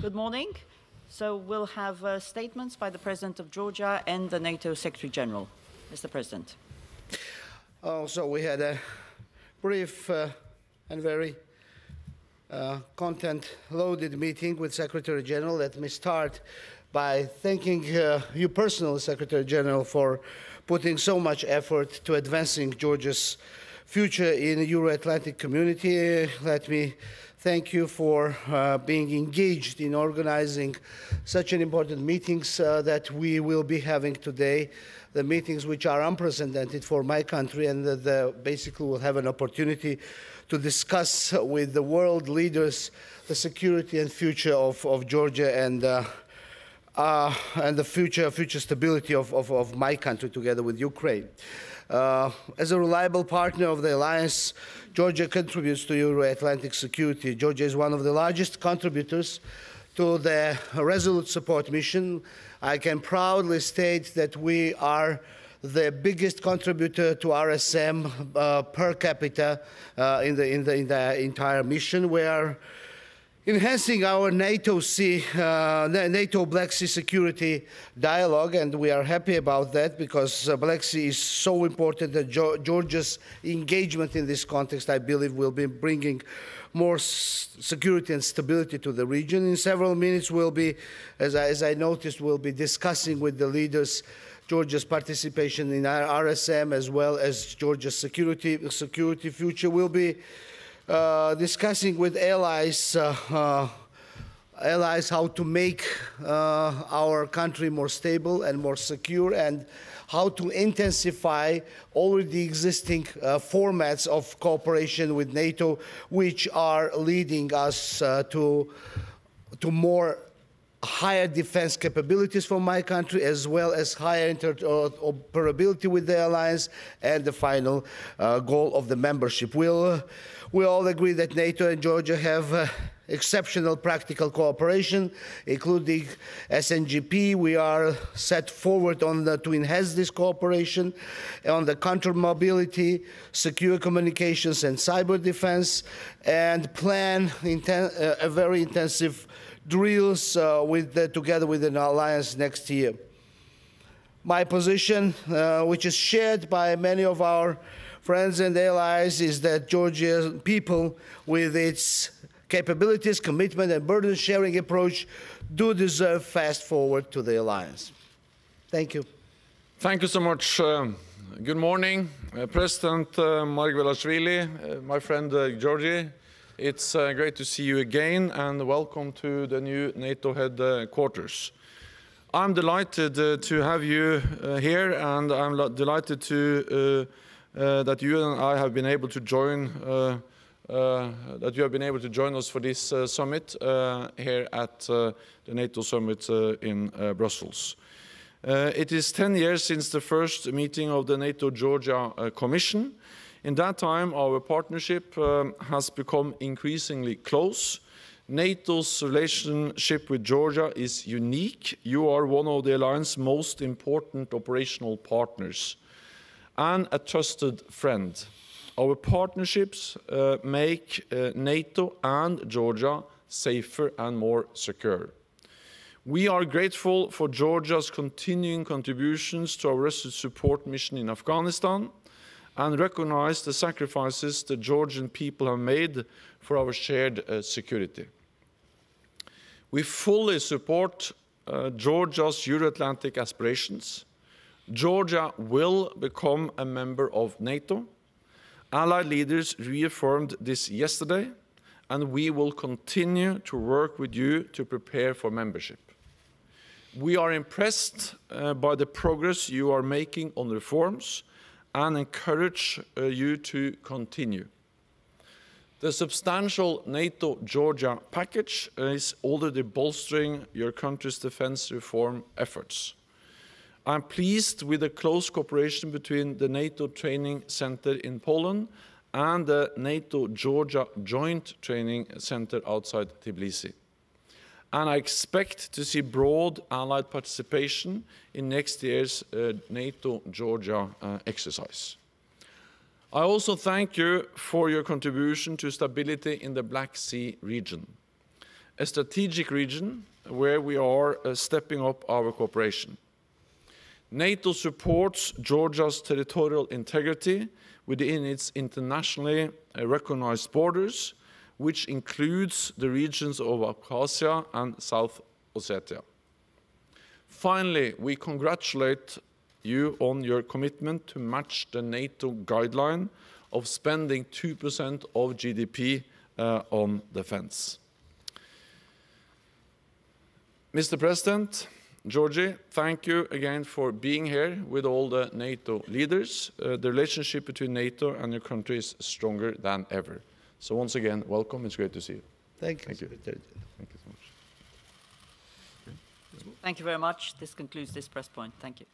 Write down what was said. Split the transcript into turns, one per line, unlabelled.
Good morning. So we'll have statements by the President of Georgia and the NATO Secretary General. Mr. President.
So we had a brief and very content-loaded meeting with Secretary General. Let me start by thanking you personally, Secretary General, for putting so much effort to advancing Georgia's future in the Euro-Atlantic community. Let me thank you for being engaged in organizing such an important meetings that we will be having today, the meetings which are unprecedented for my country, and basically we'll have an opportunity to discuss with the world leaders the security and future of Georgia and the future stability of my country together with Ukraine. As a reliable partner of the alliance, Georgia contributes to Euro-Atlantic security. Georgia is one of the largest contributors to the Resolute Support Mission. I can proudly state that we are the biggest contributor to RSM per capita in the entire mission. We are enhancing our NATO Black Sea security dialogue, and we are happy about that because Black Sea is so important that Georgia's engagement in this context, I believe, will be bringing more security and stability to the region. In several minutes, we'll be, as I noticed, we'll be discussing with the leaders Georgia's participation in RSM as well as Georgia's security future. We'll be discussing with allies how to make our country more stable and more secure, and how to intensify already existing formats of cooperation with NATO, which are leading us to higher defense capabilities for my country, as well as higher interoperability with the alliance, and the final goal of the membership. We all agree that NATO and Georgia have exceptional practical cooperation, including SNGP. We are set forward to enhance this cooperation on the counter-mobility, secure communications, and cyber defense, and plan a very intensive drills together with an alliance next year. My position, which is shared by many of our friends and allies, is that Georgia's people, with its capabilities, commitment, and burden-sharing approach, do deserve fast forward to the alliance. Thank you.
Thank you so much. Good morning, President Margvelashvili, my friend Georgie. It's great to see you again, and welcome to the new NATO headquarters. I'm delighted to have you here, and I'm delighted that you and I have been able to join us for this summit here at the NATO summit in Brussels. It is 10 years since the first meeting of the NATO-Georgia Commission. In that time, our partnership has become increasingly close. NATO's relationship with Georgia is unique. You are one of the alliance's most important operational partners and a trusted friend. Our partnerships make NATO and Georgia safer and more secure. We are grateful for Georgia's continuing contributions to our Resolute Support Mission in Afghanistan, and recognize the sacrifices the Georgian people have made for our shared security. We fully support Georgia's Euro-Atlantic aspirations. Georgia will become a member of NATO. Allied leaders reaffirmed this yesterday, and we will continue to work with you to prepare for membership. We are impressed by the progress you are making on reforms and encourage you to continue. The substantial NATO-Georgia package is already bolstering your country's defense reform efforts. I'm pleased with the close cooperation between the NATO Training Center in Poland and the NATO-Georgia Joint Training Center outside Tbilisi. And I expect to see broad allied participation in next year's NATO-Georgia exercise. I also thank you for your contribution to stability in the Black Sea region. a strategic region where we are stepping up our cooperation. NATO supports Georgia's territorial integrity within its internationally recognized borders, which includes the regions of Abkhazia and South Ossetia. Finally, we congratulate you on your commitment to match the NATO guideline of spending 2% of GDP on defense. Mr. President, Georgie, thank you again for being here with all the NATO leaders. The relationship between NATO and your country is stronger than ever. So once again, welcome. It's great to see you.
Thank you.
Thank you. Thank you so much.
Thank you very much. This concludes this press point. Thank you.